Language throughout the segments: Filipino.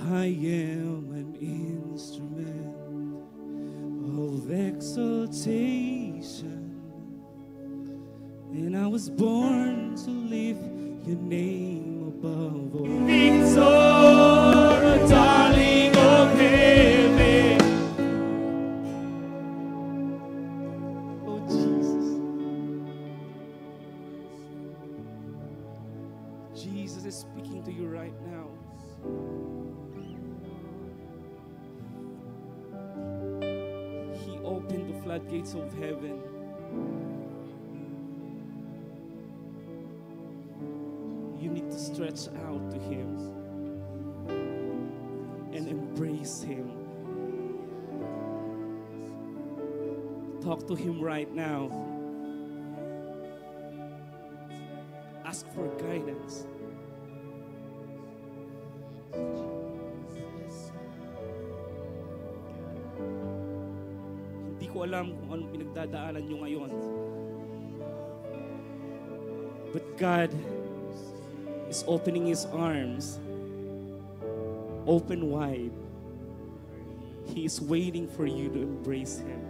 I am an instrument of exaltation, and I was born to lift your name above all. Victor, darling of heaven. Oh Jesus. Jesus is speaking to you right now. He opened the floodgates of heaven. You need to stretch out to Him and embrace Him. Talk to Him right now. Ask for guidance. Hindi ko alam kung anong pinagdadaanan nyo ngayon. But God is opening His arms open wide. He is waiting for you to embrace Him.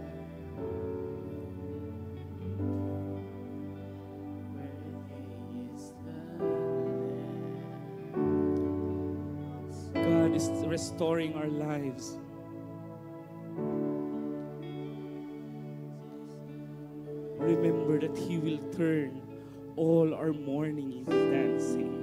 God is restoring our lives. Remember that He will turn all our mourning into dancing.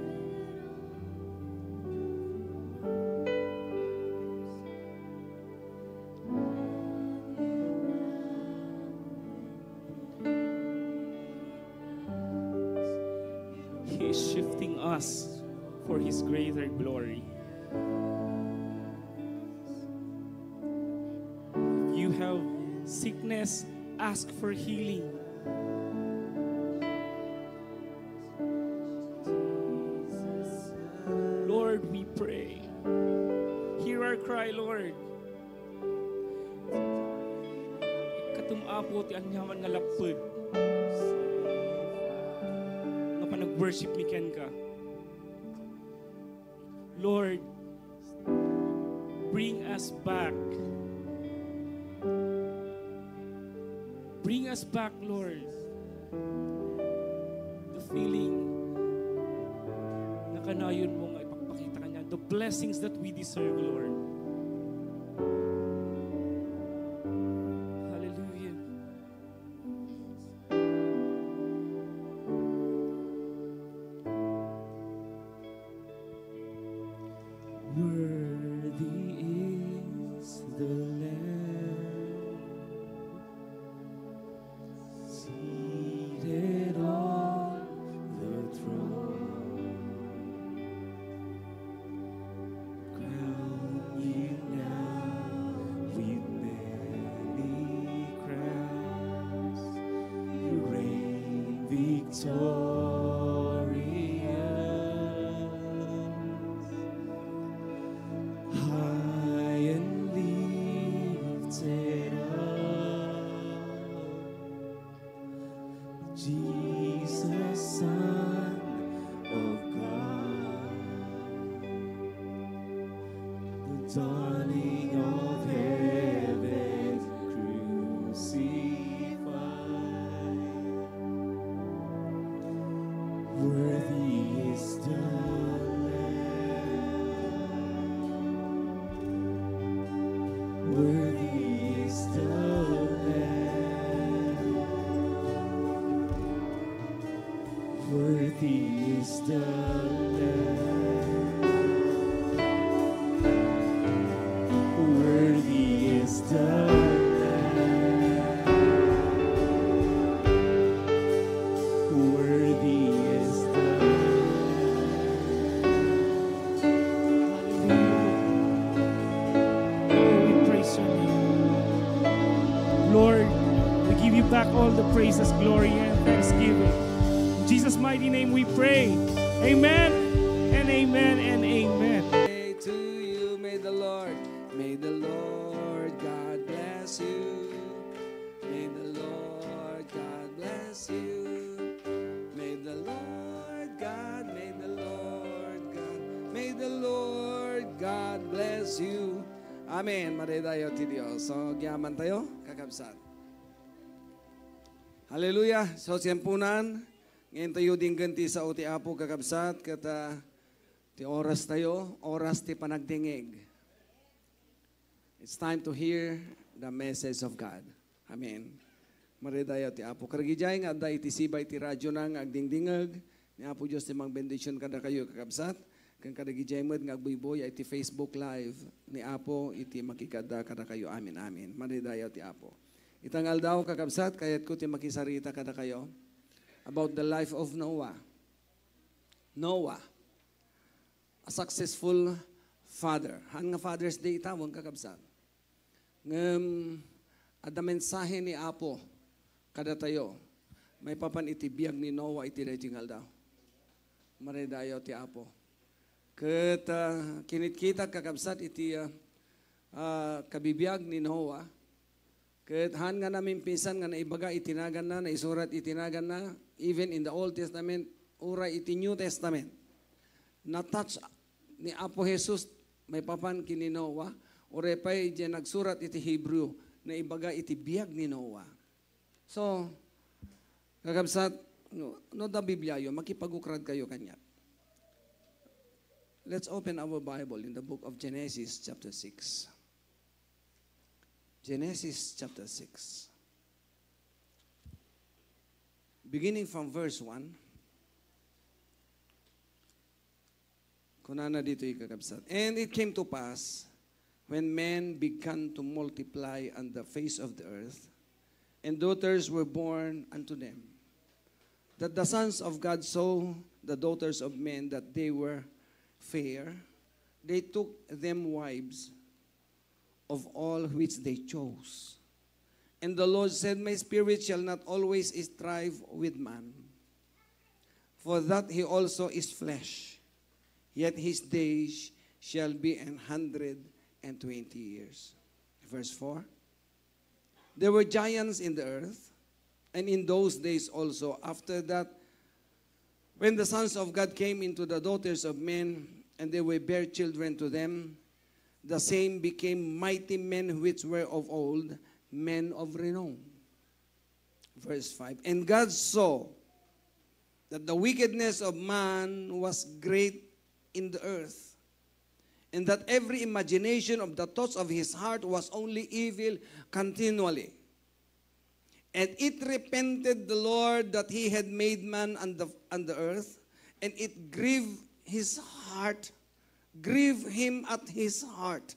He is shifting us for His greater glory. If you have sickness, ask for healing. Lord, we pray. Hear our cry, Lord. Katumapot ang yaman nga lapod. Nga pa nag-worship ni Ken ka. Lord, bring us back. Bring us back, Lord. The feeling na kanayon mo nga ipagpakita kanya. The blessings that we deserve, Lord. Hallelujah. Worthy is the Lamb, seated on the throne. Crown you now with many crowns. You reign victorious. High and lifted up, Jesus, Son of God, the dawning of heaven crucified. Worthy is the Worthy is the Lamb. Worthy is the Lamb. Worthy is the Lamb. Worthy is the Lord, we give you back all the praises, glory, and thanksgiving. In Jesus' mighty name we pray. Amen and amen and amen. To you, may the Lord God bless you. May the Lord God bless you. May the Lord God, may the Lord God, may the Lord God bless you. Amen. Maridayo ti Dios. So, gyaman tayo, kakabsat. Hallelujah. So, siyempunan, ngayon tayo din ganti sa uti apo kakabsat, kata ti oras tayo, oras ti panagdingig. It's time to hear the message of God. Amen. Maridayo ti apo. Karagijay nga, da iti sibay ti radyo nang agdingdingag, ni apo Diyos ti mang bendisyon kada kayo kakabsat, kang kadagijay mo nga agbuyboy iti Facebook Live ni Apo iti makikada kada kayo. Amin, amin. Maridayo ti Apo. Itangal daw kakabsat, kayat ko ti makisarita kada kayo about the life of Noah. Noah, a successful father. Han nga Father's Day itawang kakabsat. Ada mensahe ni Apo kada tayo. May papan iti biyag ni Noah iti tingal daw. Maridayo ti Apo. Kat kinitkita kakabsat iti kabibiyag ni Noah. Kat han nga namin pinsan nga naibaga itinagan na, naisurat itinagan na, even in the Old Testament, ura iti New Testament. Na-touch ni Apo Jesus, may papan kini Noah, ure pa'y dyan nagsurat iti Hebrew, na ibaga iti biyag ni Noah. So, kakabsat, no da Biblia yun, makipagukrad kayo kanya. Let's open our Bible in the book of Genesis chapter 6. Genesis chapter 6. Beginning from verse 1. Kunana dito ikakabsat. And it came to pass, when men began to multiply on the face of the earth, and daughters were born unto them, that the sons of God saw the daughters of men that they were fair, they took them wives of all which they chose. And the Lord said, my spirit shall not always strive with man, for that he also is flesh, yet his days shall be 120 years. Verse 4. There were giants in the earth, and in those days also, after that, when the sons of God came into the daughters of men, and they will bear children to them, the same became mighty men which were of old, men of renown. Verse 5. And God saw that the wickedness of man was great in the earth, and that every imagination of the thoughts of his heart was only evil continually. And it repented the Lord that he had made man on the earth, and it grieved him at his heart.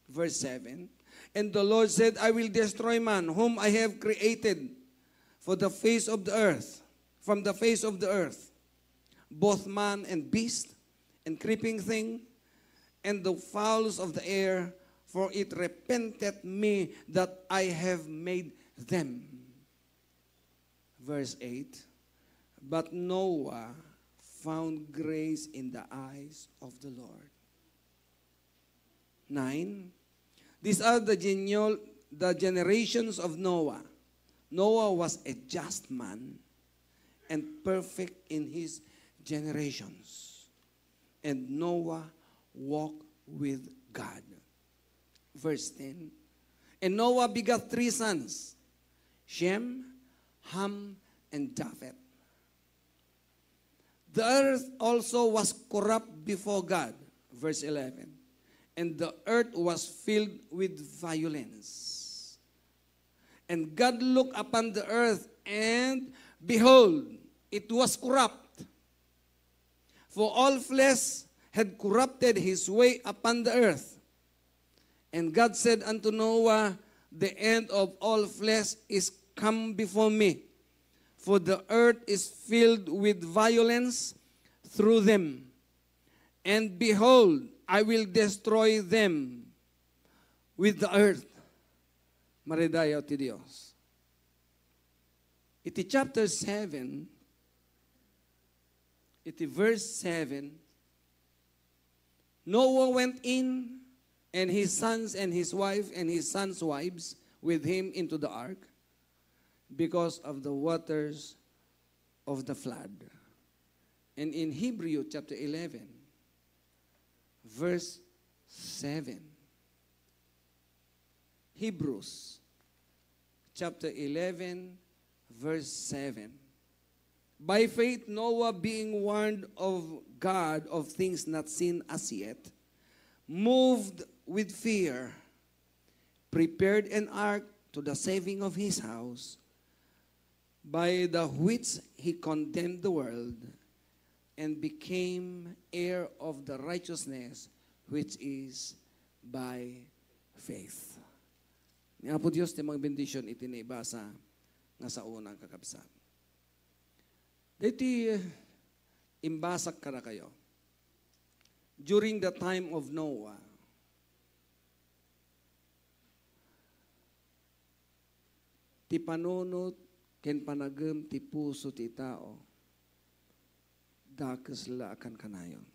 Verse 7. And the Lord said, I will destroy man, whom I have created for the face of the earth, from the face of the earth, both man and beast, and creeping thing, and the fowls of the air, for it repented me that I have made them. Verse 8. But Noah found grace in the eyes of the Lord. 9. These are the generations of Noah. Noah was a just man and perfect in his generations. And Noah walked with God. Verse 10. And Noah begat 3 sons, Shem, Ham, and Japheth. The earth also was corrupt before God. Verse 11. And the earth was filled with violence. And God looked upon the earth, and behold, it was corrupt. For all flesh had corrupted his way upon the earth. And God said unto Noah, the end of all flesh is come before me, for the earth is filled with violence through them. And behold, I will destroy them with the earth. Maridayo ti Dios. Iti chapter 7, iti verse 7, Noah went in, and his sons and his wife and his sons' wives with him into the ark, because of the waters of the flood. And in Hebrew chapter 11, verse 7. Hebrews chapter 11, verse 7. By faith, Noah, being warned of God of things not seen as yet, moved with fear, prepared an ark to the saving of his house, by the which he condemned the world, and became heir of the righteousness which is by faith. Ni Apo Dios ti mga bendisyon iti naibasa nga sa unang kakabsat. Iti imbasak ka na kayo. During the time of Noah, ti panunot ken panagem ti puso ti tao, dakes la akan kanayon.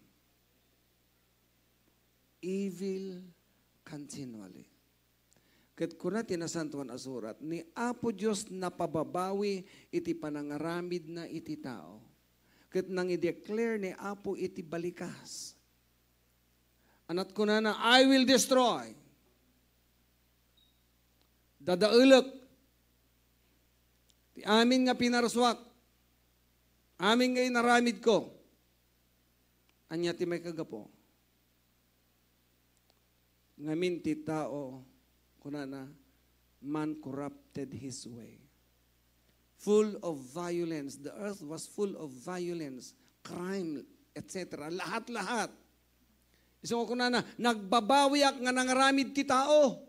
Evil continually. Ket kuna tinasantuan asurat, ni Apo Diyos napababawi iti panangaramid na iti tao. Ket nang i-declare ni Apo iti balikas. Anat ko na I will destroy. Dadaulok. Ti amin nga pinarswak. Amin nga inaramid ko. Anya ti may kagapo. Ngamin ti tao, kunana, man corrupted his way. Full of violence. The earth was full of violence, crime, etc. Lahat-lahat. Iso ko kunana, nagbabawiak nga nangaramid ti tao.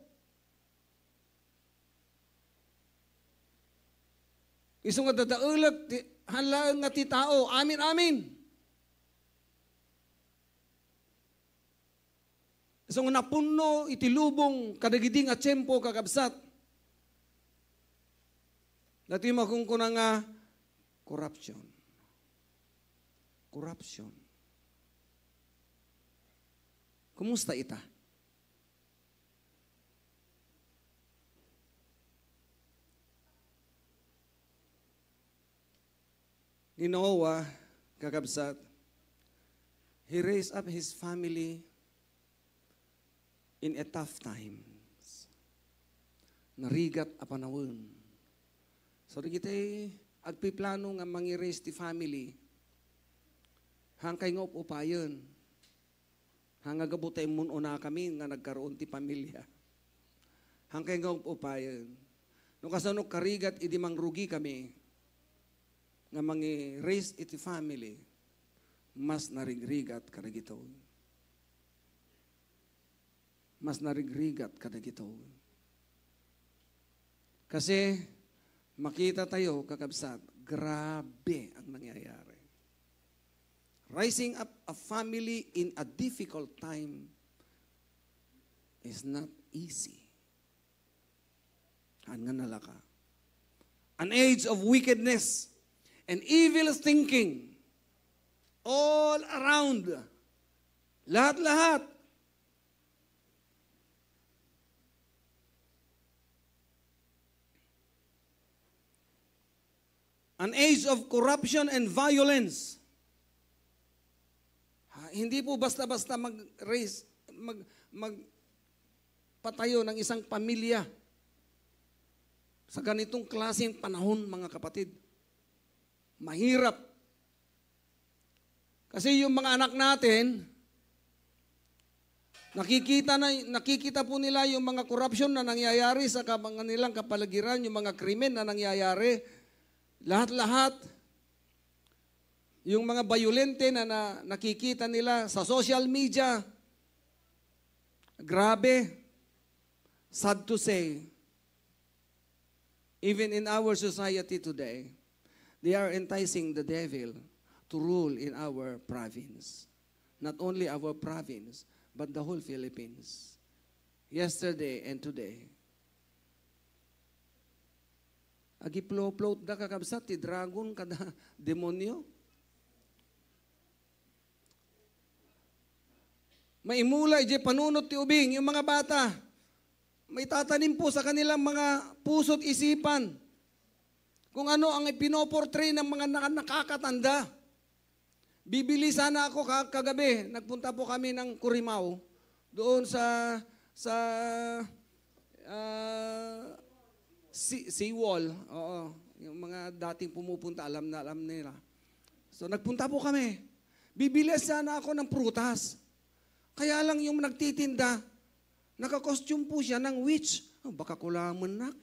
Iso nga dadaulag, halaan nga ti tao. Amin, amin. Iso nga napuno, itilubong, kadagiding at tiyempo kakabsat. Dati makung ko na nga, corruption. Corruption. Kumusta ita? Ni Noah, kakabsat, he raised up his family in a tough times. Narigat a panahon. So, kita agpiplano nga mangi-raise ti family. Hangkay nga upayon. Hanga gabutay mununa kami nga nagkaroon ti pamilya. Hangkay nga upayon. No kasano karigat idi mangrugi kami nga mangi-raise iti family, mas narigrigat kadagito. Mas narigrigat kadagito. Kasi makita tayo, kakabsat, grabe ang nangyayari. Rising up a family in a difficult time is not easy. An nga nalaka. An age of wickedness and evil thinking all around. Lahat-lahat. An age of corruption and violence. Hindi po basta-basta mag-raise, magpatayo ng isang pamilya sa ganitong klaseng panahon, mga kapatid. Mahirap. Kasi yung mga anak natin, nakikita po nila yung mga corruption na nangyayari sa mga nilang kapaligiran, yung mga krimen na nangyayari. Lahat-lahat, yung mga bayolente na nakikita nila sa social media, grabe, sad to say, even in our society today, they are enticing the devil to rule in our province. Not only our province, but the whole Philippines. Yesterday and today, agiplo-float da kakabsat, ti dragon kada demonyo. Maimula, ije panunot ti ubing, yung mga bata, may tatanim po sa kanilang mga puso't isipan kung ano ang ipinoportray ng mga nakakatanda. Bibili sana ako kagabi. Nagpunta po kami ng Curimaw. Doon sa seawall. Oo. Yung mga dating pumupunta, alam nila. So nagpunta po kami. Bibili sana ako ng prutas. Kaya lang yung nagtitinda, naka-costume po siya ng witch. Oh, baka kulaman nak.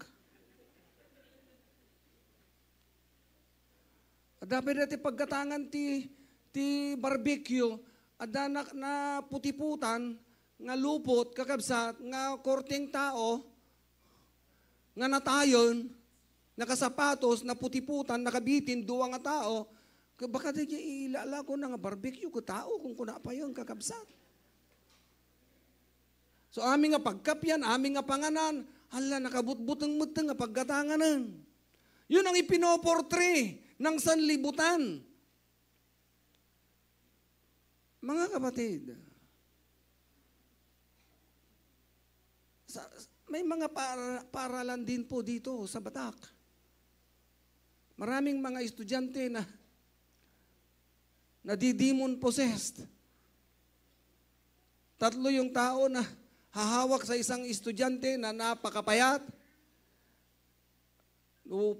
Dapat natin pagkatangan ti barbecue, ada na putiputan, nga lupot, kakabsat, nga korteng tao, nga natayon, nakasapatos, na putiputan, nakabitin, duwa nga tao, baka di ilala ko na nga barbecue ko tao kung kuna pa yun, kakabsat. So aming nga pagkapyan, aming nga panganan, hala, nakabutbutang-mutang nga pagkatanganan. Yun ang ipinoportray ng sanlibutan. Mga kapatid, may mga paralan din po dito sa Batak. Maraming mga estudyante na demon possessed. 3 yung tao na hahawak sa isang estudyante na napakapayat.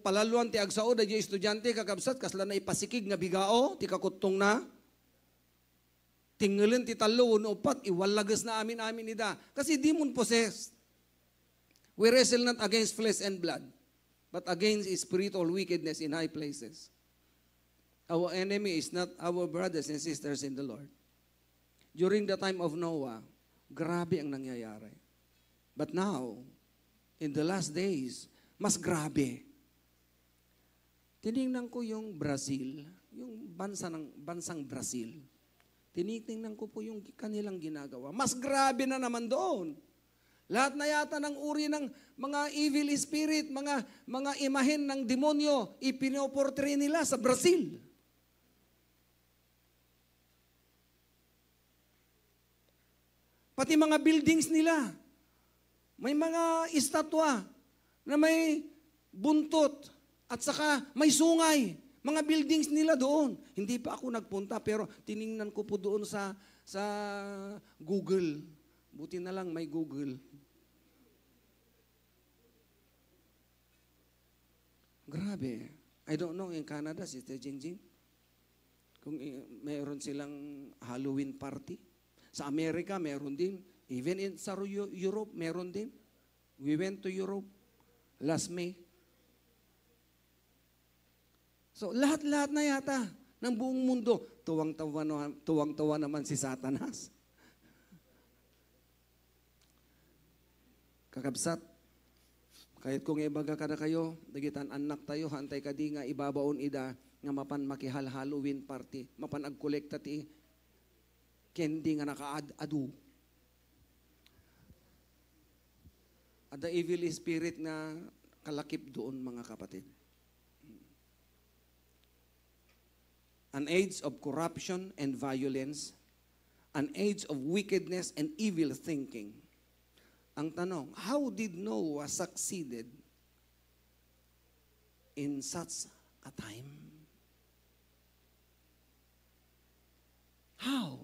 Palaluan ti agsao da di estudyante kakabsat kasla na ipasikig nga bigao ti kakutong na. Tingalin ti talo no upat iwalagas na amin ida kasi demon possessed. We wrestle not against flesh and blood, but against spiritual wickedness in high places. Our enemy is not our brothers and sisters in the Lord. During the time of Noah, grabe ang nangyayari. But now, in the last days, mas grabe. Tinignan ko yung Brazil, yung bansang Brazil. Tinitingnan ko po yung kanilang ginagawa. Mas grabe na naman doon. Lahat na yata ng uri ng mga evil spirit, mga imahen ng demonyo, ipinoportray nila sa Brazil. Pati mga buildings nila, may mga estatwa na may buntot at saka may sungay. Mga buildings nila doon. Hindi pa ako nagpunta pero tiningnan ko po doon sa Google. Buti na lang may Google. Grabe. I don't know in Canada, Sister Jingjing, kung mayroon silang Halloween party. Sa Amerika, meron din. Even sa Europe, meron din. We went to Europe last May. So, lahat-lahat na yata ng buong mundo, tuwang-tawa naman si Satanas. Kakabsat, kahit kung ibaga ka na kayo, dagitan anak tayo, hantay ka di nga ibabaon ida, nga mapan makihal Halloween party, mapan agkolekta ti, kendi nga nakaad-adu. At the evil spirit na kalakip doon, mga kapatid. An age of corruption and violence, an age of wickedness and evil thinking. Ang tanong, how did Noah succeeded in such a time? How?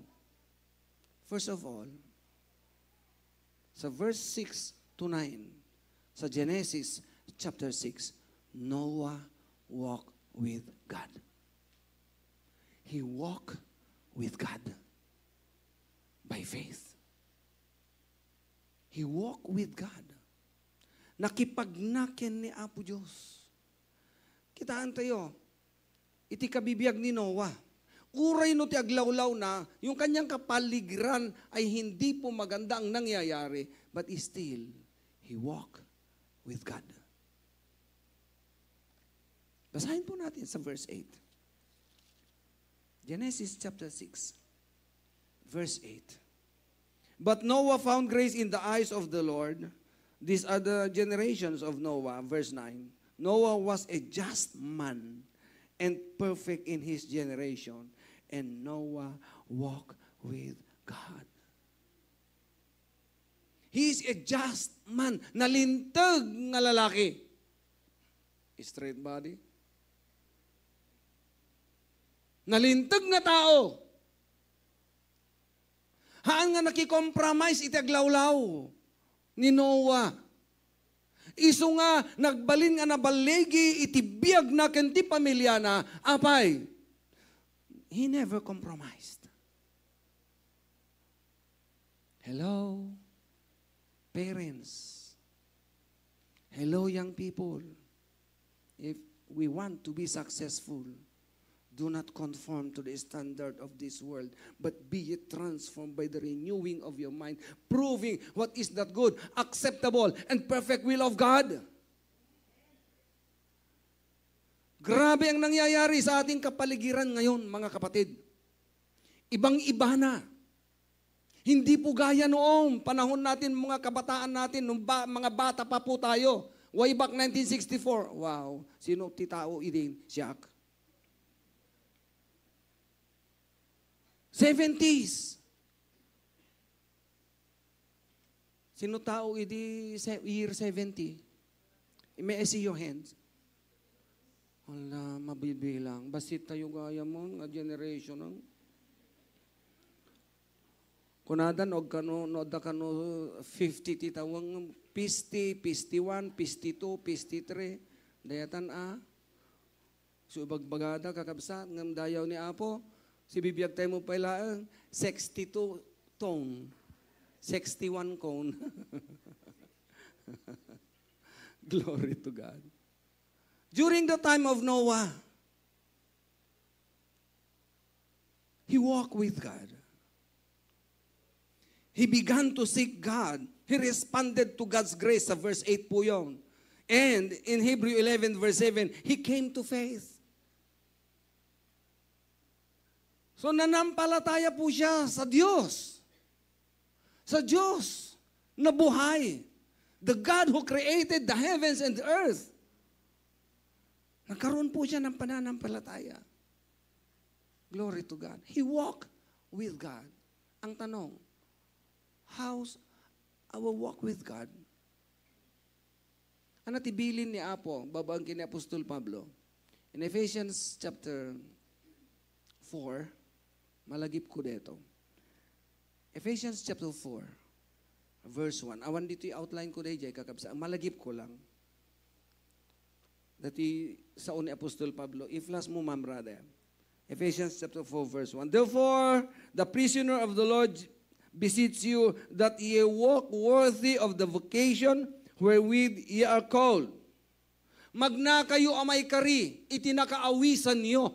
First of all, sa verse 6 to 9, sa Genesis chapter 6, Noah walked with God. He walked with God by faith. He walked with God. Nakipagnaken ni Apo Diyos. Kitaan tayo, iti kabibiyag ni Noah. Uray no ti aglawlaw na, yung kanyang kapaligiran ay hindi po maganda ang nangyayari, but still, he walked with God. Basahin po natin sa verse 8. Genesis chapter 6, verse 8. But Noah found grace in the eyes of the Lord. These are the generations of Noah, verse 9. Noah was a just man and perfect in his generation, and Noah walked with God. He is a just man, nalintag nga lalaki. Straight body. Nalintag nga tao. Haan nga nakikompromise iti aglawlaw ni Noah. Iso nga nagbalin nga nabalegi iti biyag na kenti pamilya na apay. He never compromised. Hello, parents. Hello, young people. If we want to be successful, do not conform to the standard of this world, but be ye transformed by the renewing of your mind, proving what is that good, acceptable, and perfect will of God. Grabe ang nangyayari sa ating kapaligiran ngayon, mga kapatid. Ibang-iba na. Hindi po gaya noong panahon natin, mga kabataan natin, nung mga bata pa po tayo. Way back 1964. Wow, sino titao idin? Siak. 70s. Sino tao idi year 70? May I see your hands? Wala, mabibilang. Basit tayo gaya mo, nga generation. No? Kunadan, og kano, noda kano 50 titawang 50, 51, 52, 53. Dayatan Subagbagada, kakabsat, ngam dayaw ni Apo. Si bibiyag tayo mo pala, 62 tone. 61 cone. Glory to God. During the time of Noah, he walked with God. He began to seek God. He responded to God's grace sa verse 8 po yun. And in Hebrew 11 verse 7, he came to faith. So nanampalataya po siya sa Diyos. Sa Diyos na buhay. The God who created the heavens and the earth. Nagkaroon po siya ng pananampalataya. Glory to God. He walked with God. Ang tanong, how's our walk with God? Ano tibilin ni Apo, babangkin ni Apostol Pablo? In Ephesians chapter 4, malagip ko dito. Ephesians chapter 4, verse 1. Awan dito i-outline ko dahil, kakabsa. Malagip ko lang. Dati sa ni Apostol Pablo, i-flash mo, ma'am, brother. Ephesians chapter 4, verse 1. Therefore, the prisoner of the Lord beseech you that ye walk worthy of the vocation wherewith ye are called. Magna kayo amay kari, itinakaawisan niyo.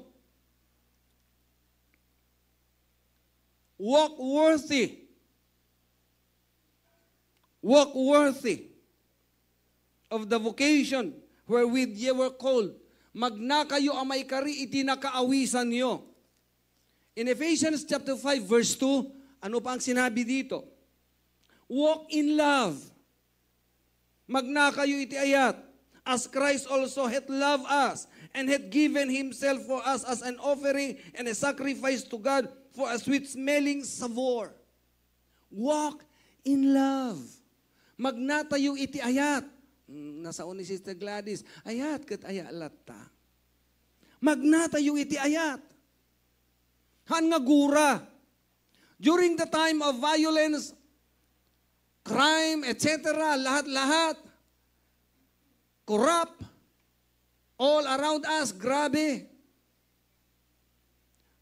Walk worthy. Walk worthy of the vocation wherewith ye were called. Magna kayo amay kari, itinakaawisan niyo. In Ephesians chapter 5 verse 2, ano pa ang sinabi dito? Walk in love. Magna kayo iti ayat, as Christ also hath loved us, and hath given himself for us as an offering and a sacrifice to God for a sweet-smelling savor. Walk in love. Magnatayo iti ayat. Nasaon ni Sister Gladys, ayat kat ayat latta. Magnatayo iti ayat. Han nga gura. During the time of violence, crime, etc., lahat-lahat, corrupt, all around us, grabe.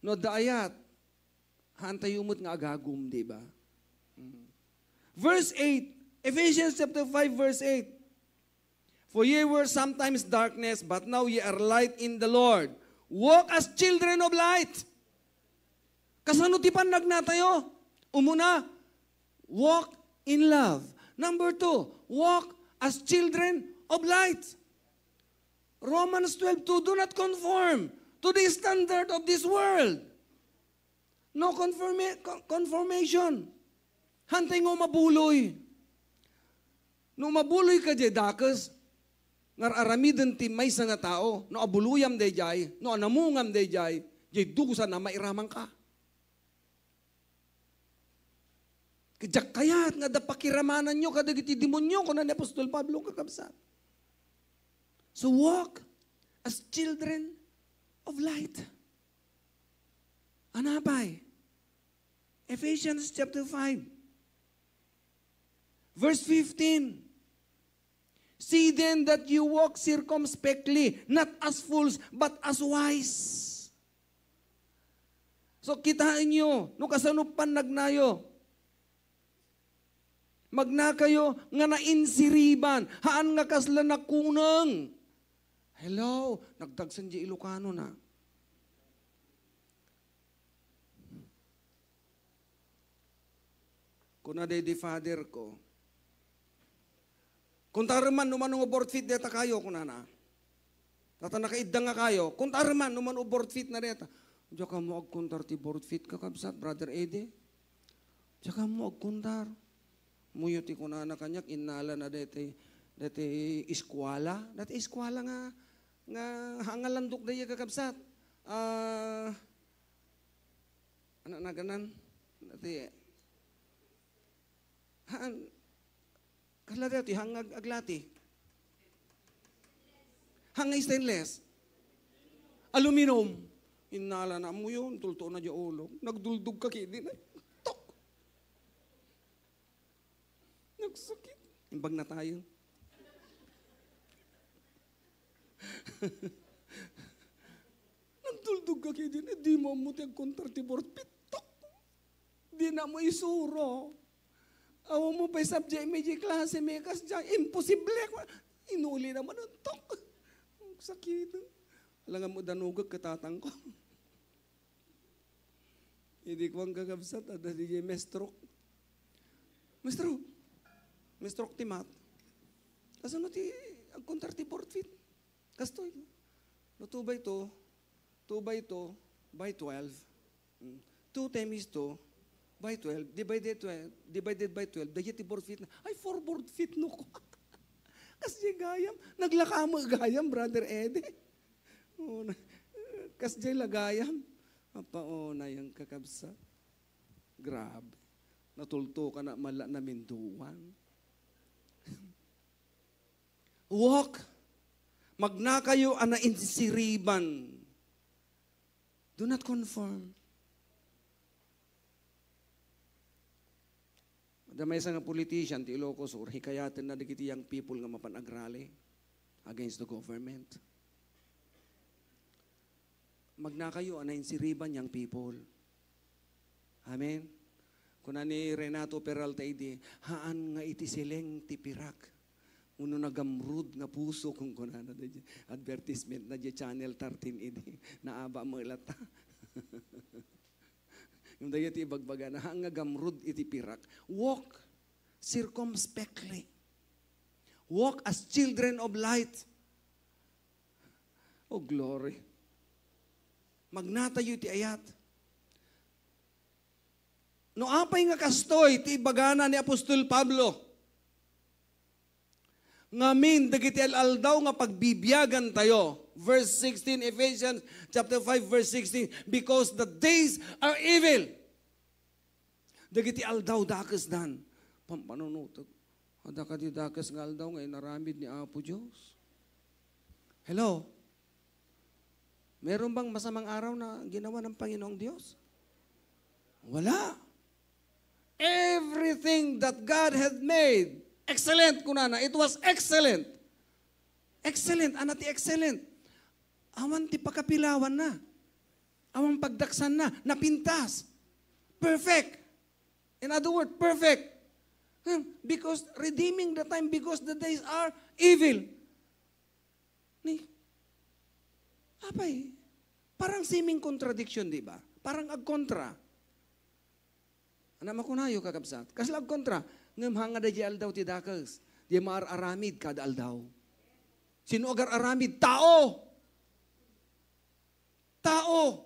No, daayat, hantayumot nga agagum, di ba? Verse 8, Ephesians chapter 5, verse 8. For ye were sometimes darkness, but now ye are light in the Lord. Walk as children of light. Kasano ti panag na tayo? Umuna, walk in love. Number 2, walk as children of light. Romans 12:2, do not conform to the standard of this world. No conformation. Hantay ngo mabuloy. No mabuloy ka jay dakas, ngar aramiden ti may sa nga tao, no abuluyam day jay, no anamungam day jay dugusan na mairamang ka. Kajak kayat nga da pakiramanan nyo kadagiti demonyo ko na ni Apostol Pablo kakabsat. So walk as children of light. Anapay. Ephesians chapter 5. Verse 15. See then that you walk circumspectly, not as fools, but as wise. So kitain nyo, no kasanupan nagnayo. Magna kayo nga nainsiriban, haan nga kasla nakunang. Hello, nagtagsan di Ilocano na. Kuna day di father ko, kung taraman numan ng board fit deta kayo, kuna na. Tata nakaidang nga kayo, kung taraman numan ng board fit na deta. Diyan ka mo agkuntar ti board fit kakabsat, Brother Eddie. Diyan ka mo agkuntar. Muyo ti kuna na kanyak, inala na deti iskwala. Dati iskwala nga hangalandok na iya kakabsat. Ano na ganan? Dati, kala dati, hangag aglati. Hangay stainless. Aluminum. Inala na mo yun, tulto na di ulo. Nagduldog ka kini na. Tok! Nagsakit. Imbag na tayo. Nagduldog ka kini na. Di mo mo tiyag kontrartibor. Pitok! Di na mo isuro. Awa mo pa subject, may klase, may kasya. Imposible. Inuli naman ang tok. Sakit. Alam mo, danugag katatang ko. Hindi ko ang gagabsat. Ada di mestrok. Mestrok ti mat. Kaso no ti, ang kontrati board fit. Kastoy. No 2 by 2 by 2 by 12. 2 times 2 by 12, divided by 12, dahil ti board feet na, ay 4 board feet no ko. Kasi gayam, naglakamo gayam, Brother Eddie. Kasi lagayam, mapaona yung kakabsa. Grabe. Natulto ka na mala na minduan. Walk. Magna kayo ana insiriban. Do not conform. Damay sa nga politician, ti Ilocos, or hikayatin na digiti young people nga mapanagrali against the government. Magna kayo, anayin si Riban young people. Amen? Kuna ni Renato Peralta idi, haan nga iti sileng ti pirak. Uno nagamrud nga puso kung kuna na advertisement na di channel 13 idi, naaba mo ilata. Yung daya ti ibagbaga na hanga gamrud iti pirak. Walk circumspectly. Walk as children of light. Oh, glory. Magnatayo ti ayat. No apay nga kastoy ti ibagana ni Apostol Pablo. Ngamin dagiti aldaw nga pagbibiyagan tayo. Verse 16, Ephesians chapter 5, verse 16, because the days are evil. Dagiti aldaw dakas dan. Pampanunutag. Ada ka di dakas nga aldaw ngayon naramid ni Apo Diyos. Hello? Meron bang masamang araw na ginawa ng Panginoong Diyos? Wala. Everything that God had made, excellent kunana. It was excellent. Excellent. Anati excellent. Awan ti pakapilawan na. Awan pagdaksan na. Napintas. Perfect. In other words, perfect. Because redeeming the time because the days are evil. Ni, apay, parang seeming contradiction, di ba? Parang agkontra. Ano makunayo kakabsat? Kasi agkontra. Ngam hanga da di aldaw ti dakas. Di aramid kada aldaw. Sino agar aramid? Tao! Tao!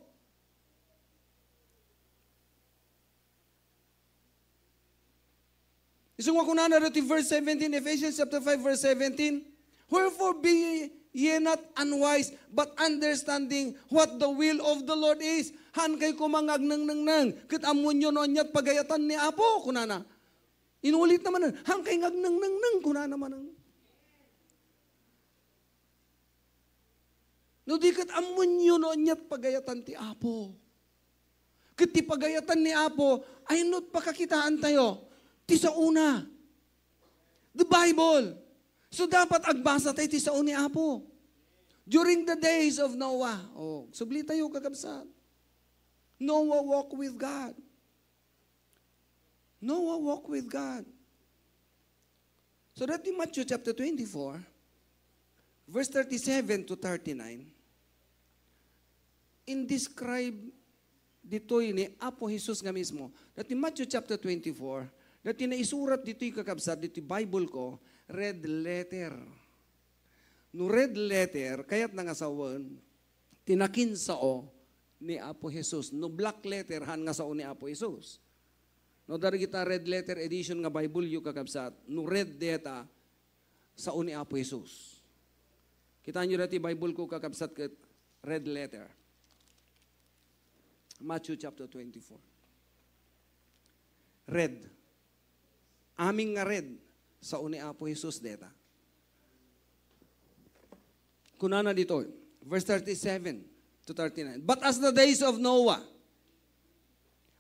Isung ako na narito verse 17, Ephesians chapter 5, verse 17. Wherefore be ye not unwise, but understanding what the will of the Lord is. Han kay kumangag nang ket amon yo no nyat pagayatan ni Apo kunana. Inulit naman, han kay ngag nang kunana man. No di ket amon yo no nyat pagayatan ti Apo. Kiti pagayatan ni Apo, ay not pakakitaan tayo. Ti sa una. The Bible. So dapat agbasa tayo ti sa ni Apo. During the days of Noah. Oh, subli tayo kakabsat. Noah walked with God. Noah walked with God. So that in Matthew chapter 24, verse 37 to 39, in describe dito'y ni Apo Jesus nga mismo, that in Matthew chapter 24, that inaisurat dito'y kakabsat, dito'y Bible ko, red letter. No red letter, kaya't nangasawan, tinakin sao ni Apo Jesus. No black letter, han nga sao ni Apo Jesus. No dari kita red letter edition nga Bible yu kakabsat, no red data sao ni Apo Jesus. Kita nyo dati Bible ko kakabsat kat red letter. Matthew chapter 24. Red. Aming nga red sao ni Apo Jesus data. Kunana dito, verse 37 to 39. But as the days of Noah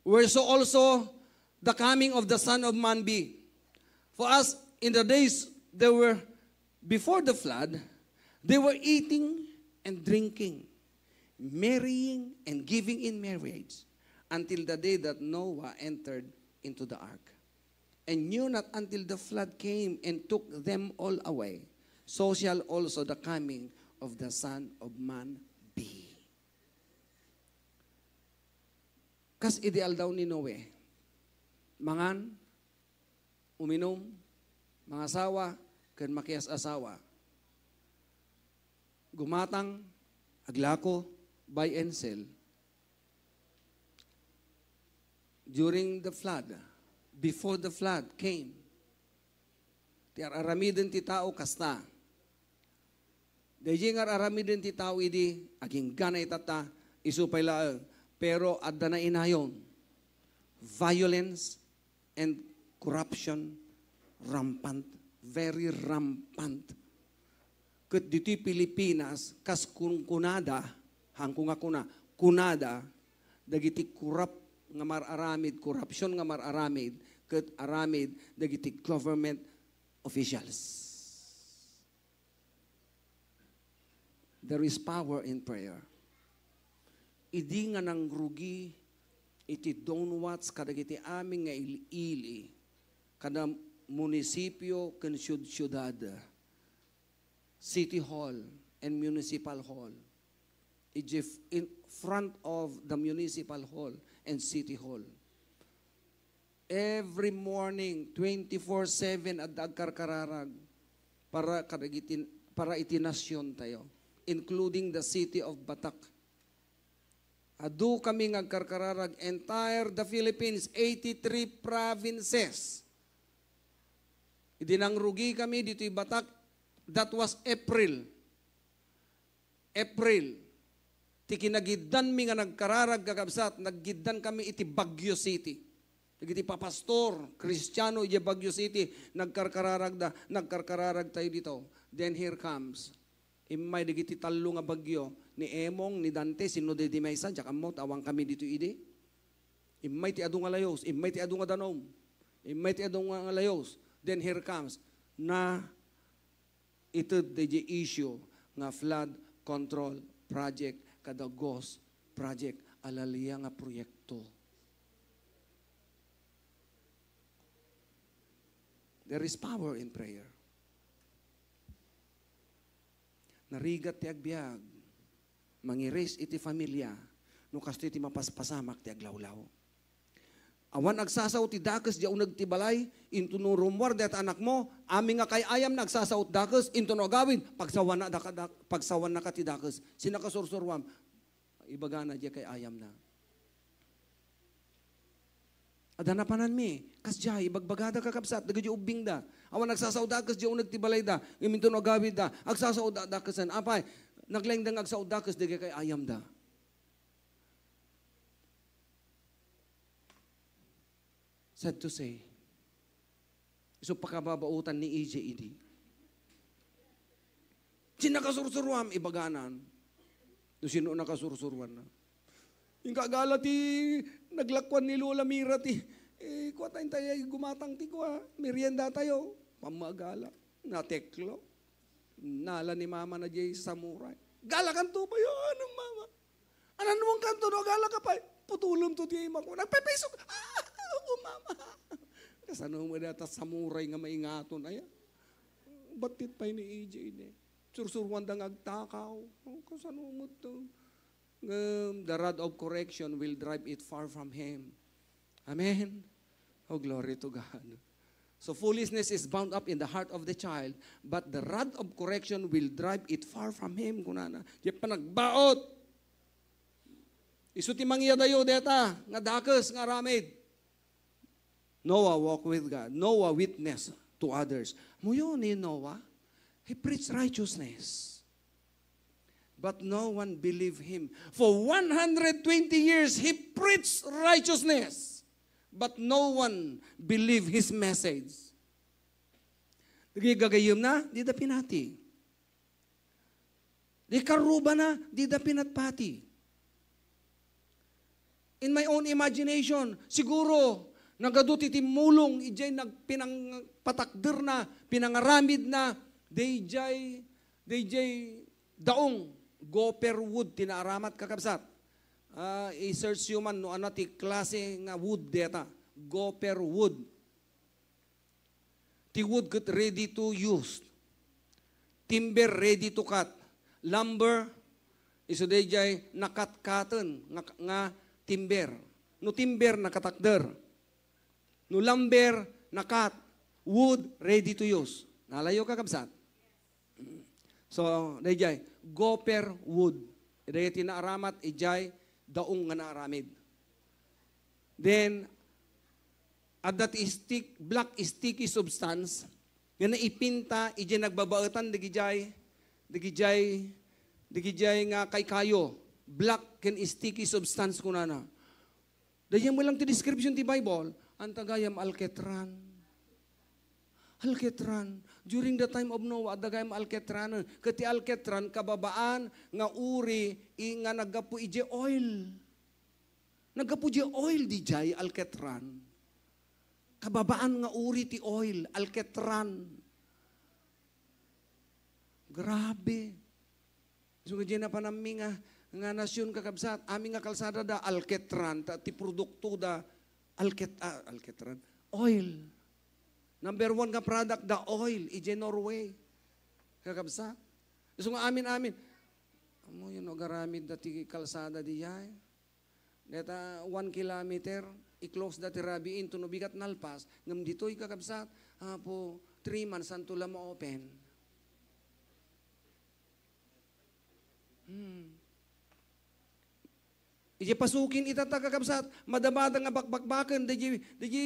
were so also the coming of the Son of Man be. For as in the days they were before the flood, they were eating and drinking, marrying and giving in marriage, until the day that Noah entered into the ark, and knew not until the flood came and took them all away. So shall also the coming of the Son of Man be. Kas ideal daw ni Noe, mangan, uminom, mga asawa, kan makiyas asawa, gumatang, aglako, buy and sell. During the flood, before the flood came, ti aramiden ti tao kasta. Dahil nga aramiden ti tao idi, aging ganay tata, isupay laang, pero adda na inayon, violence and corruption rampant, very rampant. Kat dito Pilipinas, kas kunada, hangkong ako na, kunada, dagiti corrupt nga mararamid, corruption nga mararamid, kat aramid, dagiti government officials. There is power in prayer. Idi nga nang rugi, iti donwats kadagiti aming nga ili, kada munisipyo ken syudad, city hall and municipal hall. In front of the municipal hall and city hall. Every morning, 24/7 at agkarkararag para itinasyon tayo, including the city of Batak. Adu kami ngagkarkararag, entire the Philippines, 83 provinces. Idinangrugi kami dito yung Batak. That was April. Tikinagiddan mi nga nagkararag kakabsat, naggiddan kami iti Baguio City. Iti papastor, Kristiyano, iti Baguio City, nagkarkararag tayo dito. Then here comes, imay digiti talo nga bagyo, ni Emong, ni Dante, sino de Maysa, tsaka mo, tawang kami dito ide. Imay ti adong nga layos, imay ti adong nga danom, imay ti adong nga layos. Then here comes, na ito the issue nga flood control project, kada GOS project, alaliya nga proyekto. There is power in prayer. Narigat ti agbiag, mangiris iti familia, no kasto iti mapaspasamak ti aglawlaw. Awan agsasaw ti dakes di unag ti balay, into no rumwar det anak mo, aming nga kay ayam nagsasaw dakes, into no gawin, pagsawan na ka ti dakes, sinakasursurwam, ibagana di kay ayam na. Adanapanan mi, kas jay, ibagbagada kakabsat, dagay ubing da, awan nagsasaw dakes di unag ti balay da, into no gawin da, agsasaw dakesan, apay, naglaing dang agsaw dakes di kay ayam da. Sad to say, so pakababautan ni EJED. Sinakasursurwam, ibaganan. Do sino nakasursurwan na? Yung kagala ti naglakwan ni Lola Mira ti, kuha tayong tayo, gumatang ti kuha, merienda tayo, pamagala, nateklo, nala ni mama na jay samurai. Gala kanto pa yun, anong mama? Ano naman kanto, no, gala ka pa, putulong to ti ima ko, nagpepesok, mama. Kasano mo data samurai nga maingaton, ay, batit pa ni EJ ni. Sursurwan da ngagtakaw. Kasano mo to? The rod of correction will drive it far from him. Amen? Oh, glory to God. So foolishness is bound up in the heart of the child, but the rod of correction will drive it far from him. Kunana, di pa nagbaot. Isuti mangya dayo deta, nga dakes, nga ramid. Noah walked with God. Noah witnessed to others. Muyo ni Noah, he preached righteousness. But no one believed him. For 120 years, he preached righteousness. But no one believed his message. Gagayom na, di da pinati. Di karuba na, di da pinatpati. In my own imagination, siguro, nagaduti timulong, ijay nagpinangpatakder na, pinangaramid na, dayjay daong, gopher wood, tinaaramat kakabsat. I-search you man, no, ano, ti klase nga wood deta. Gopher wood. Ti wood cut ready to use. Timber ready to cut. Lumber, iso dayjay nakat-katen, nga timber. No timber, nakatakder. No lumber, nakat. Wood, ready to use. Nalayo kakabsat. So, dayjay, gopher wood. Dayjay tinaaramat, ijay, daong nga naaramid. Then, at that black sticky substance, nga naipinta, ijay nagbabaetan, digijay nga kay kayo, black and sticky substance kunana. Dayjay mo lang ti description ti Bible, ang tagayam alketran. Alketran. During the time of Noah, dagayam alketran. Kati alketran, kababaan, nga uri, nga naggapu ije oil. Naggapu ije oil di jay, alketran. Kababaan nga uri ti oil, alketran. Grabe. So, na panami nga nasyon kakabsat, aming nga kalsada da, alketran, ti produkto da, alketran, oil. Number 1 nga product, the oil, ije Norway. Kakabsat. So nga amin. Amo yun, garamid dati kalsada diya. Deta 1 kilometer, i-close dati rabiin, tunubigat nalpas. Ngam dito'y kakabsat, po 3 months, santula mo open. Ije pasukin itatagakabsat, madamada nga bakbakbakan, DJ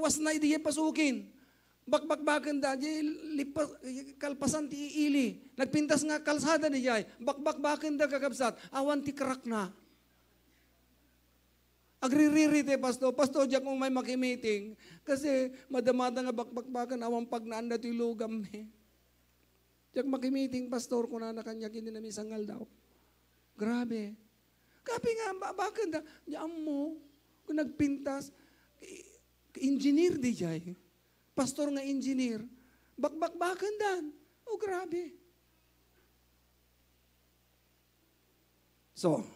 was na ije pasukin. Bakbakbakan da, kalpasan ti ili. Nagpintas nga kalsada ni jay, bakbakbakan da kakabsat, awan ti krak na. Agririri te pasto, jak mong may makimiting, kasi madamada nga bakbakbakan, awan pag naanda ti lugam ni. Jak makimiting pastor, kung na kanya kini na misangal daw. Grabe. Kapi nga, bakit na, diyan mo, kung nagpintas, engineer di jay. Pastor nga engineer. Bakbakan dan. Oh, grabe. So,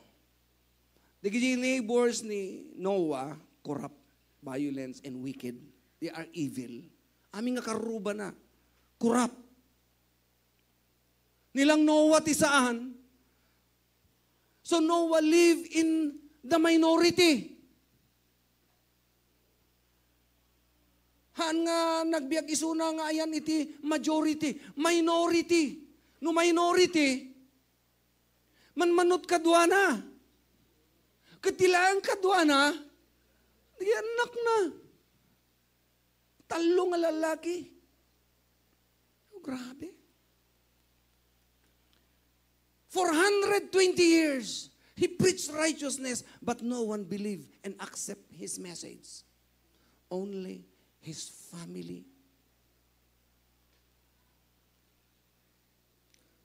the neighbors ni Noah, corrupt, violence, and wicked. They are evil. Aming nga karuba na. Corrupt. Nilang Noah tisaan. So Noah lived in the minority. Han nga nagbiag isuna nga ayan iti majority. Minority. No minority, manmanot kadwana. Katilaan kadwana, di anak na. Talo nga lalaki. Oh, grabe. 420 years, he preached righteousness, but no one believed and accept his message. Only his family.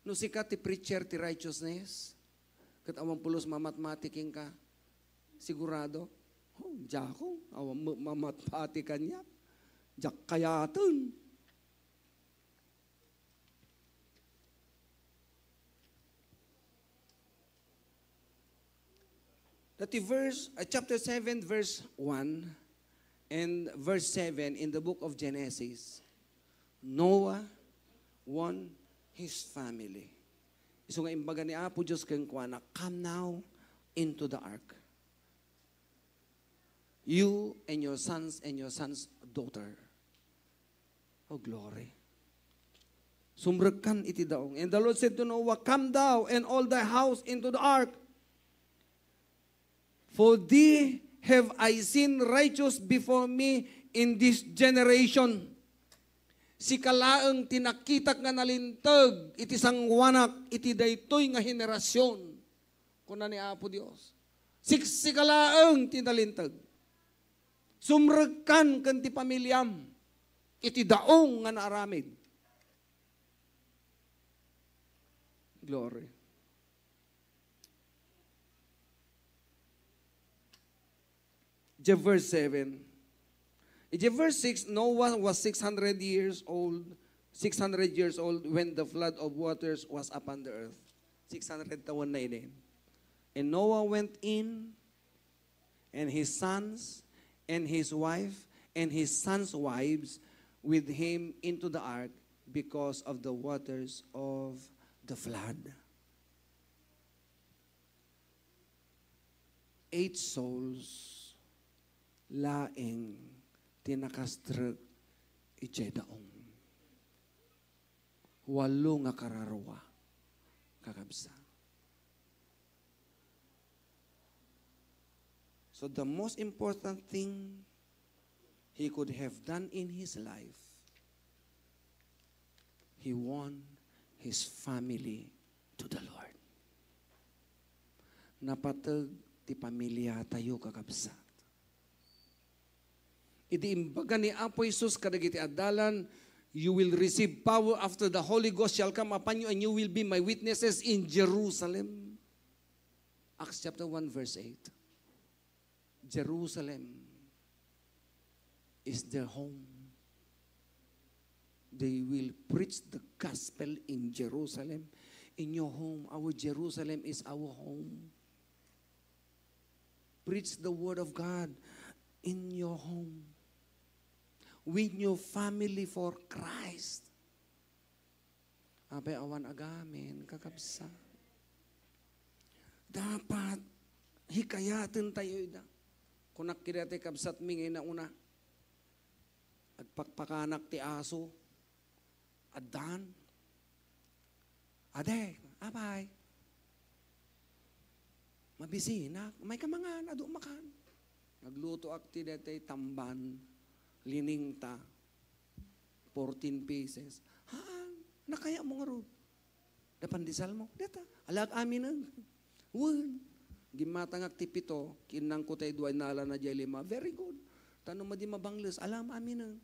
No sikat ti preacher ti righteousness, kat awang pulos mamatmatiking ka, Sigurado? Oh, jako, mamatpati kanya. Jak kayatan. That chapter 7, verse 1 and verse 7 in the book of Genesis, Noah won his family. Iso nga imbaga ni Apo Diyos kang kuana, come now into the ark. You and your son's daughter. Oh, glory. Sumragkan iti daong. And the Lord said to Noah, come thou and all thy house into the ark. For thee have I seen righteous before me in this generation. Si kalaeng tinakitak nga nalintag, iti sangwanak, iti daytoy nga henerasyon. Kuna ni Apo Dios. Si kalaeng tinalintag. Sumragkan kan ti pamilyam, iti daong nga naaramid. Glory. Verse 7. In verse 6, Noah was 600 years old when the flood of waters was upon the earth. 600 taon na ini. And Noah went in, and his sons, and his wife, and his sons' wives with him into the ark because of the waters of the flood. 8 souls laing tinakastrag iti daong. 8 nga kararwa kakabsa. So the most important thing he could have done in his life, he won his family to the Lord. Napatag ti pamilya tayo kakabsa. Iti imbaga ni Apo Jesus kadagiti adalan, you will receive power after the Holy Ghost shall come upon you, and you will be my witnesses in Jerusalem. Acts chapter 1 verse 8. Jerusalem is their home. They will preach the gospel in Jerusalem. In your home, our Jerusalem is our home. Preach the word of God in your home. Win your family for Christ. Abay awan agamin, kakabsa. Dapat hikayatin tayo ida. Kung nakirate kabsat mi ngayon na una, agpakpakanak ti aso, adan, ade, abay, mabisina, may kamangan, ado makan. Nagluto akti dete tamban, lining ta, 14 pieces. Ha, nakaya mo nga ro. Dapandisal mo, deta, alag amin ang. Wun, gimatangak ti 7, kinang ko tayo duay nala na jay 5. Very good. Tanong mo di mabangles, alam amin ang.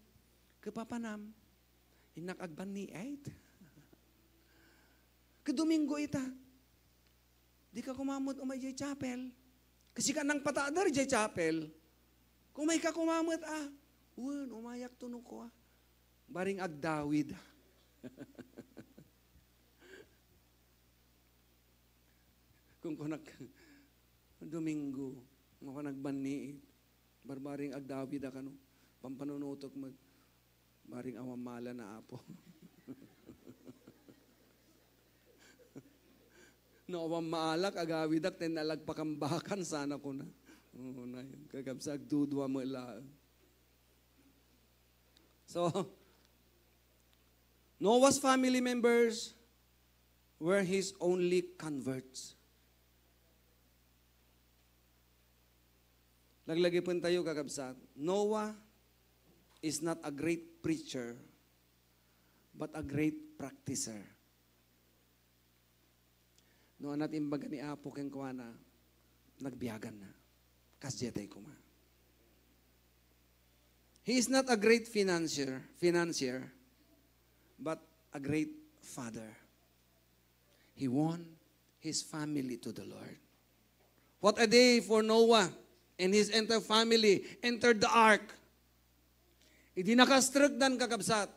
Kapapanam, inakagban ni 8. Kadomingo ita, di ka kumamot umay jay chapel. Kasi ka nang patadar jay chapel. Kung may ka kumamot Wun, umayak tunong ko Baring agdawid. Kung Domingo, kung nagbani, barbaring agdawid ka no, pampanunutok mo, baring awamala na Apo. No, awamaalak, agawidak, tinalagpakambakan, sana ko na. Oo na yun, kagabsag, dudwa mo ilaan. So, Noah's family members were his only converts. Naglagay po tayo kakabsat. Noah is not a great preacher, but a great practicer. No, anat imbaga ni Apo keng kuana, nagbiyagan na. Kasjetay ko ma. He is not a great financier, but a great father. He won his family to the Lord. What a day for Noah. and his entire family entered the ark. Idi nakastrugdan kakabsat.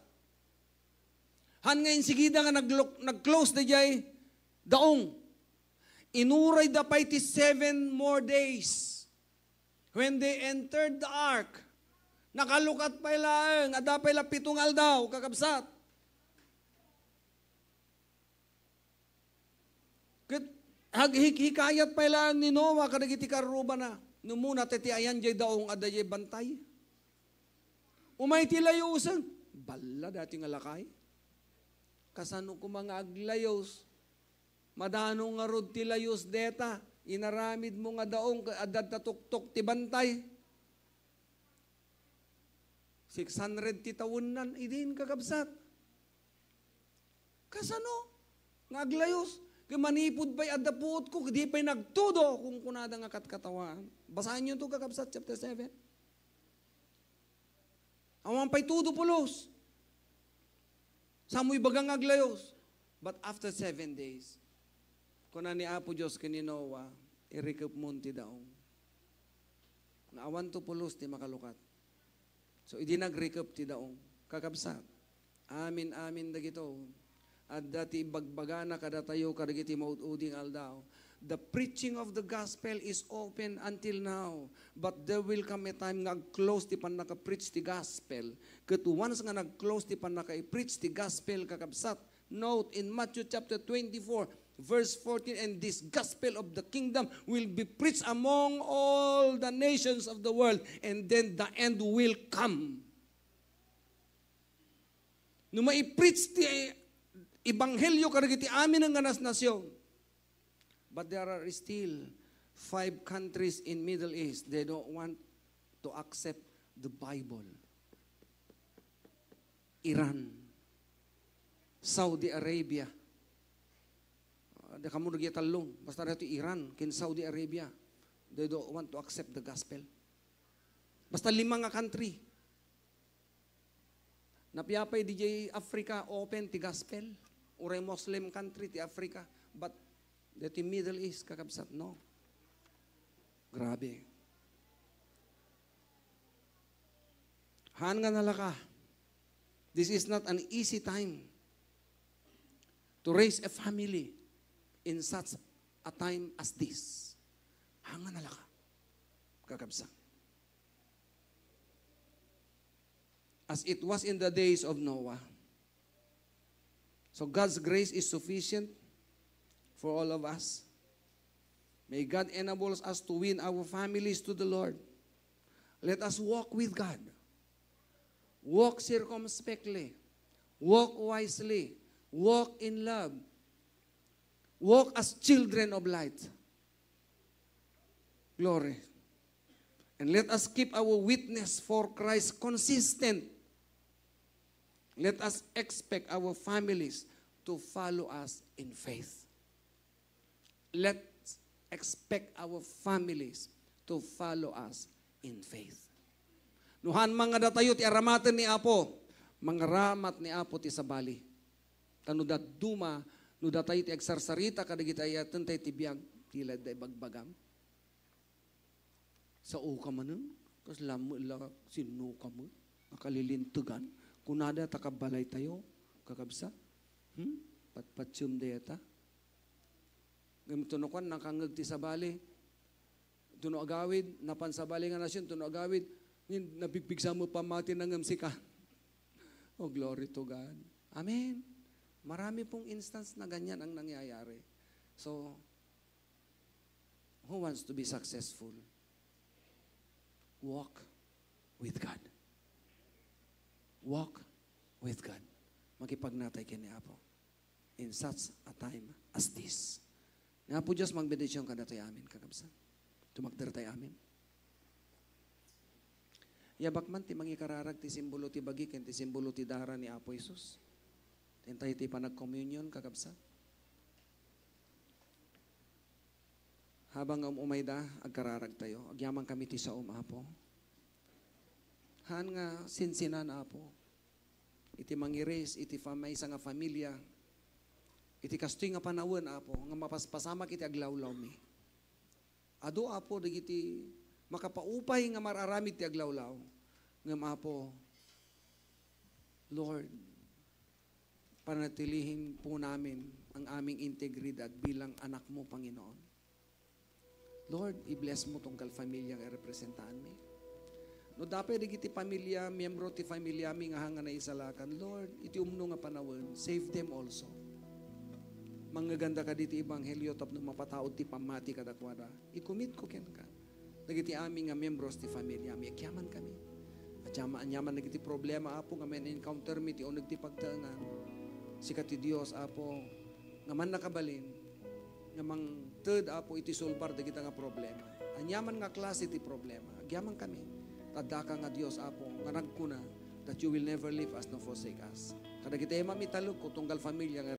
Han ngayon sigida nga nag-close na jay daong. Inuray da pa iti 7 more days. When they entered the ark, nakalukat pa ilang, ada pa ilang 7 aldaw, kakabsat. Hikayat pa ilang ni Noah, kadagiti karuba na. Numuna titi ayan jay daong ada jay bantay. Umay tilayusan. Bala dati nga lakay. Kasano ko mga aglayos. Madano nga rod tilayos deta. Inaramid mo nga daong adad na tuktok ti bantay. 600 ti tawunan. Idin kakabsat. Kasano? Nga aglayos. Kaya manipod ba'y adapuot ko. Di pa'y nagtudo kung kunada nga katkatawan. Basahin nyo ito kakabsat chapter 7. Awan pa'y tudo pulos. Samoy bagang aglayos. But after 7 days, kuna ni Apo Diyos kini Noah, irikap munti daong. Naawan to pulos ti makalukat. So, idi nagrikap ti daong. Kakabsat. Amin, amin dagito. At dati bagbagana kada tayo kadagiti maududing aldaw. The preaching of the gospel is open until now. But there will come a time nga close ti pan naka-preach ti gospel. Kat once nga nag-close ti pan naka-preach ti gospel kakabsat. Note in Matthew chapter 24, verse 14, and this gospel of the kingdom will be preached among all the nations of the world, and then the end will come. Nung mai-preach ti Ebanghelyo kadagiti amin ang ganas nasyon. But there are still 5 countries in Middle East. They don't want to accept the Bible. Iran, Saudi Arabia. Kamu talong. Basta rito Iran, kin Saudi Arabia. They don't want to accept the gospel. Basta 5 nga country. Napiyapay DJ Africa open ti gospel. Uray Muslim country ti Africa. But the Middle East kakabsat, no. Grabe. Han nga nalaka. This is not an easy time to raise a family in such a time as this. Han nga nalaka. Kakabsat. As it was in the days of Noah. So God's grace is sufficient for all of us. May God enable us to win our families to the Lord. Let us walk with God. Walk circumspectly. Walk wisely. Walk in love. Walk as children of light. Glory. And let us keep our witness for Christ consistent. Let us expect our families to follow us in faith. Let's expect our families to follow us in faith. Nuhan mga datayo ti aramatan ni Apo, mga ramat ni Apo ti sabali. Tanudat duma, no datayo ti agsarsarita kadagitayatan tayo ti biyag, tila day bagbagam. Sa uka man kas lamu la sinu ka mo, nakalilintugan. Kunada takabalay tayo, kakabsa. Patpatsum deta. Gamitunukan, nakangag ti sabali. Tuno agawid, napansabali nga nasyon, tuno agawid, napigpigsa mo pamati ng amsika. Oh, glory to God. Amen. Marami pong instance na ganyan ang nangyayari. So, who wants to be successful? Walk with God. Walk with God. Makipagnatay kini Apo. In such a time as this. Nga po Diyos, magbedisyon ka na tayo amin, kakabsan. Tumakdar tayo amin. Yabak man ti mangikararag ti simbolo ti bagi, ken ti simbolo ti dara ni Apo Isus. Tintay ti panag-communion, kakabsan. Habang umayda, agkararag tayo. Agyaman kami ti sa Apo. Han nga sinsinan Apo. Iti mangiris, iti may isa nga familia. Iti kastoy nga panawon Apo. Nga mapaspasama kiti aglawlaw mi. Ado Apo, dagiti makapaupay nga mararamid ti aglawlaw, nga mapo, Lord, panatilihin po namin ang aming integridad bilang anak mo, Panginoon. Lord, i-bless mo tong kalfamilya nga representaan mi. No dapat digiti pamilya, miyembro ti pamilya mi nga hanga na isalakan, Lord, iti umno nga panawon, save them also. Manggaganda ka diti ebanghelyo tapno mapataod ti pamati kadakwada. I-commit ko ken ka. Dagiti ami nga membros ti pamilya mi, akyaman kami. At yaman nagiti problema apo nga men encounter mi ti uneg ti pagtaengan. Sikat ti Dios apo nga man nakabalin nga mang third apo iti solbar dagiti nga problema. Anyaman nga klase ti problema. Agyaman kami. Tadaka nga Dios apo nga nagkuna that you will never leave us nor forsake us. Kada kita mamitalo ko tunggal familia nga